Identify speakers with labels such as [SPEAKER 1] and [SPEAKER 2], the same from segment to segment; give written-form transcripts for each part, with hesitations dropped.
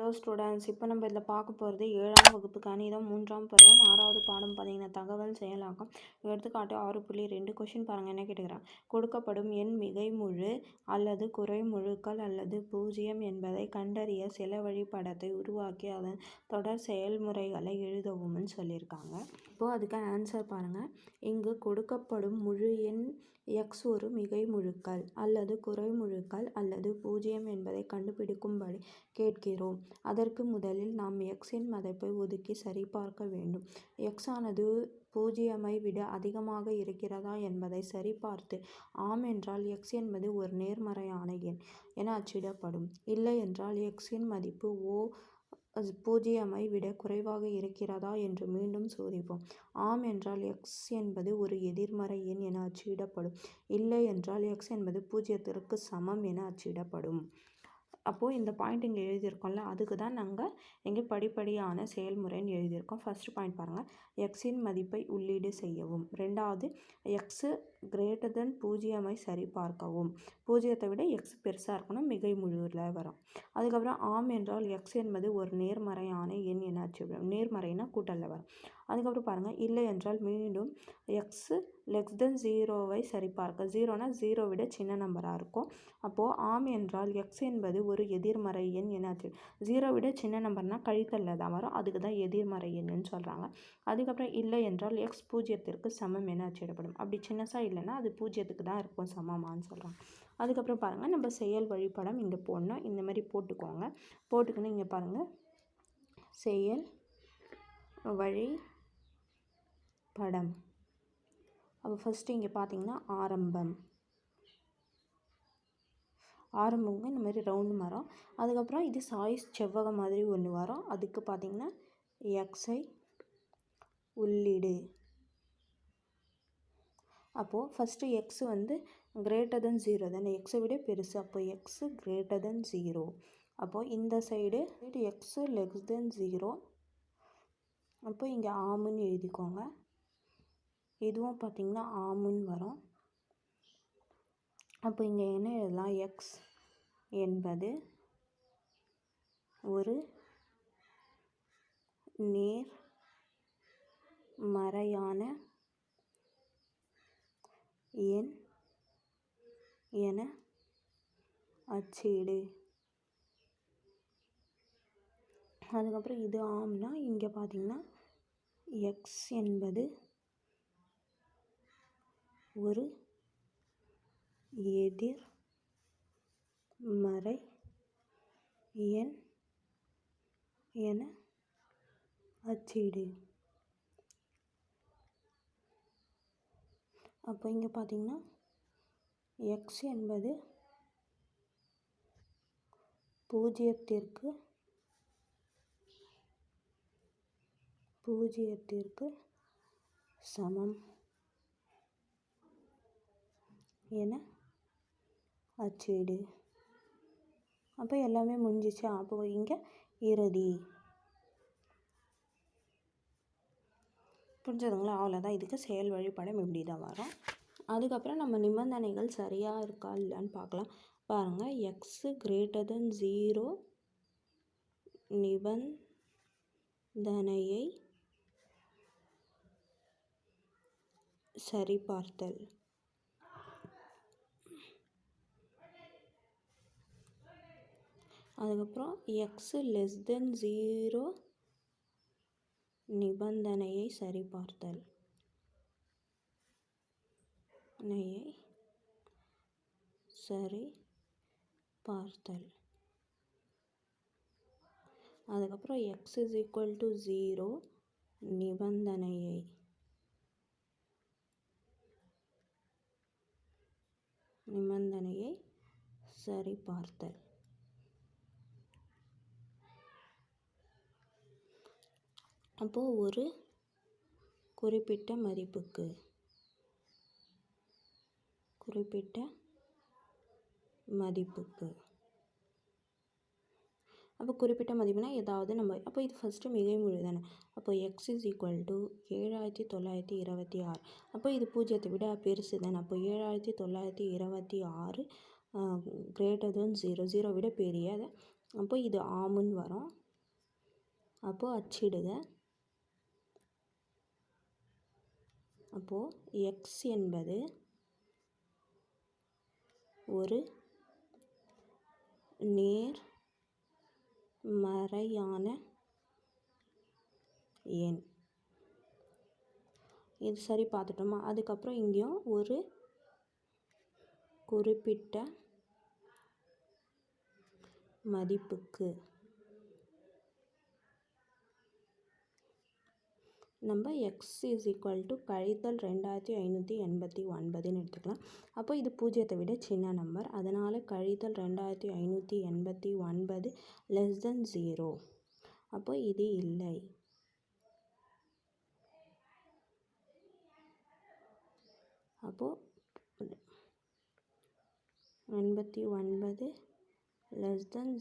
[SPEAKER 1] Hello students, இப்போ நம்ம இதில் பார்க்க போகிறது 7ஆம் வகுப்பு கணிதம் 3ஆம் பருவம் 6வது பாடம் பார்த்தீங்கன்னா தகவல் செயலாக்கம். எடுத்துக்காட்டு 6.2 கொஷின் பாருங்கள். என்ன கேட்டுக்கிறாங்க? கொடுக்கப்படும் எண் மிகைமுழு அல்லது குறைமுழுக்கள் அல்லது பூஜ்ஜியம் என்பதை கண்டறிய சில வழிபடத்தை உருவாக்கி அதன் தொடர் செயல்முறைகளை எழுதவும்னு சொல்லியிருக்காங்க. இப்போது அதுக்கு ஆன்சர் பாருங்கள். இங்கு கொடுக்கப்படும் முழு எண் எக்ஸ் ஒரு மிகைமுழுக்கள் அல்லது குறைமுழுக்கள் அல்லது பூஜ்ஜியம் என்பதை கண்டுபிடிக்கும்படி கேட்கிறோம். அதற்கு முதலில் நாம் எக்ஸின் மதிப்பை ஒதுக்கி சரிபார்க்க வேண்டும். எக்ஸ் ஆனது பூஜ்ஜியமை விட அதிகமாக இருக்கிறதா என்பதை சரிபார்த்து ஆம் என்றால் எக்ஸ் என்பது ஒரு நேர்மறையான எண் என அச்சிடப்படும். இல்லை என்றால் எக்ஸின் மதிப்பு பூஜ்ஜியமை விட குறைவாக இருக்கிறதா என்று மீண்டும் சோதிப்போம். ஆம் என்றால் எக்ஸ் என்பது ஒரு எதிர்மறை எண் என அச்சிடப்படும். இல்லை என்றால் எக்ஸ் என்பது பூஜ்ஜியத்திற்கு சமம் என அச்சிடப்படும். அப்போது இந்த பாயிண்ட் இங்கே எழுதியிருக்கோம்ல, அதுக்கு தான் நாங்கள் இங்கே படிப்படியான செயல்முறைன்னு எழுதியிருக்கோம். ஃபஸ்ட்டு பாயிண்ட் பாருங்கள், எக்ஸின் மதிப்பை உள்ளீடு செய்யவும். ரெண்டாவது, எக்ஸு கிரேட்டர் தென் பூஜ்ஜியமை சரிபார்க்கவும். பூஜ்ஜியத்தை விட எக்ஸ் பெருசாக இருக்கணும், மிகை முழுவில் வரும். அதுக்கப்புறம் ஆம் என்றால் எக்ஸ் என்பது ஒரு நேர்மறையான எண் என அச்சிடும். நேர்மறைனா கூட்டலில் வரும். அதுக்கப்புறம் பாருங்கள், இல்லை என்றால் மீண்டும் எக்ஸு லெஸ் தென் 0வை சரிபார்க்க. 0னா 0 விட சின்ன நம்பராக இருக்கும். அப்போது ஆம் என்றால் எக்ஸ் என்பது ஒரு எதிர்மறை எண் என அச்சிடும். 0 விட சின்ன நம்பர்னால் கழித்தலில் தான் வரும், அதுக்கு தான் எதிர்மறை எண்ணுன்னு சொல்கிறாங்க. அதுக்கப்புறம் இல்லை என்றால் எக்ஸ் பூஜ்ஜியத்திற்கு சமம் என அச்சிடப்படும். அப்படி சின்னசாக இல்லைன்னா அது பூஜ்ஜியத்துக்கு தான் இருக்கும் சமமானு சொல்கிறாங்க. அதுக்கப்புறம் பாருங்கள், நம்ம செயல் வழிபடம் இங்கே போடணும். இந்த மாதிரி போட்டுக்கோங்க. போட்டுக்கணும். இங்கே பாருங்கள், செயல் வழிபடம். அப்போ ஃபஸ்ட்டு இங்கே பார்த்தீங்கன்னா ஆரம்பங்க இந்த மாதிரி ரவுண்டு மரம். அதுக்கப்புறம் இது சாய்ஸ் செவ்வகம் மாதிரி ஒன்று வரும். அதுக்கு பார்த்திங்கன்னா எக்ஸை உள்ளீடு. அப்போது ஃபஸ்ட்டு எக்ஸ் வந்து கிரேட்டர் தென் 0 தானே, எக்ஸை விட பெருசு. அப்போ எக்ஸு கிரேட்டர் தென் 0. அப்போது இந்த சைடு எக்ஸு லெஸ் தென் 0. அப்போ இங்கே ஆமுன்னு எழுதிக்கோங்க. இதுவும் பார்த்திங்கன்னா ஆமுன்னு வரும். அப்போ இங்கே என்ன எழுதலாம்? எக்ஸ் என்பது ஒரு நேர்மறையான எண் என அச்சிடு. அதுக்கப்புறம் இது ஆம்னா இங்கே பார்த்திங்கன்னா எக்ஸ் என்பது ஒரு எதிர்மறை எண் என அச்சிடு. அப்போ இங்கே பார்த்திங்கன்னா எக்ஸ் என்பது பூஜ்ஜியத்திற்கு சமம் என அச்சிடு. அப்போ எல்லாமே முடிஞ்சிச்சு. அப்போ இங்கே இறுதி. புரிஞ்சதுங்களா? அவ்வளோதான். இதுக்கு செயல் வழிபடம் இப்படி தான் வரும். அதுக்கப்புறம் நம்ம நிபந்தனைகள் சரியாக இருக்கா இல்லைன்னு பார்க்கலாம். பாருங்கள், எக்ஸு கிரேட்டர் தென் 0 நிபந்தனையை சரிபார்த்தல். அதுக்கப்புறம் எக்ஸு லெஸ் தென் 0 நிபந்தனையை சரிபார்த்தல். அதுக்கப்புறம் எக்ஸ் இஸ் ஈக்குவல் டு 0 நிபந்தனையை சரிபார்த்தல். அப்போது ஒரு குறிப்பிட்ட மதிப்புக்கு அப்போ குறிப்பிட்ட மதிப்புனா ஏதாவது நம்ம, அப்போ இது ஃபஸ்ட்டு மிகைமுழு தானே. அப்போ எக்ஸ் இஸ் ஈக்குவல் டு 7926. அப்போ இது பூஜ்ஜியத்தை விட பெருசு தானே. அப்போ 7926 கிரேட்டர் தென் 0 விட பெரிய அப்போ இது ஆமுன்னு வரும். அப்போது அச்சிடுக. அப்போது x என்பது ஒரு நேர்மறையான எண். இது சரி பார்த்துட்டோமா? அதுக்கப்புறம் இங்கேயும் ஒரு குறிப்பிட்ட மதிப்புக்கு நம்ம x கழித்தல் 2589 எடுத்துக்கலாம். அப்போ இது 0 விட சின்ன நம்பர், அதனால் கழித்தல் 2589 <0. அப்போ இது இல்லை. அப்போது 89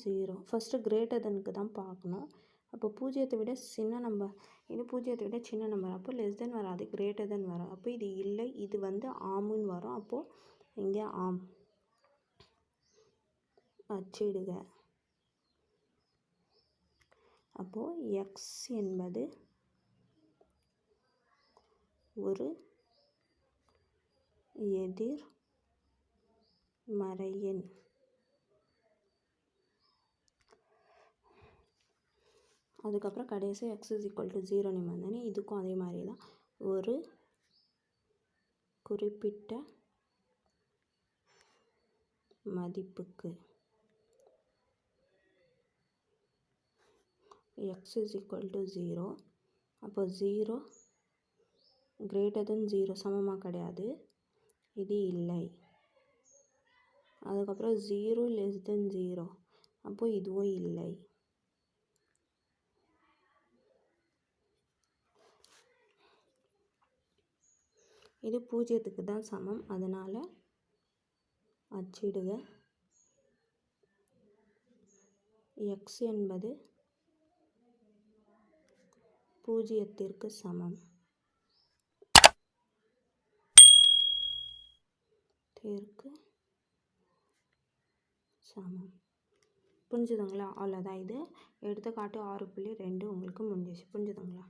[SPEAKER 1] <0. ஃபஸ்ட்டு கிரேட்டர் தெனுக்கு தான் பார்க்கணும். அப்போ 0 விட சின்ன நம்பர், இது 0 விட சின்ன நம்பர், அப்போ லெஸ் தென் வராது, கிரேட்டர் தென் வரும். அப்போ இது இல்லை, இது ஆமுன்னு வரும். அப்போது இங்கே ஆம் அச்சிடுக. அப்போது x என்பது ஒரு எதிர்மறை எண். அதுக்கப்புறம் கடைசி x 0 நிபந்தனை. இதுக்கும் அதே மாதிரி தான், ஒரு குறிப்பிட்ட மதிப்புக்கு x 0. அப்போ 0 greater than 0 சமமாக கிடையாது, இது இல்லை. அதுக்கப்புறம் 0 less than 0, அப்போ இதுவும் இல்லை. இது 0க்கு தான் சமம், அதனால் அச்சிடுக. x என்பது 0க்கு சமம். புரிஞ்சுதுங்களா? அவ்வளோதான். இது எடுத்துக்காட்டு 6.2 உங்களுக்கு முடிஞ்சிச்சு. புரிஞ்சுதுங்களா?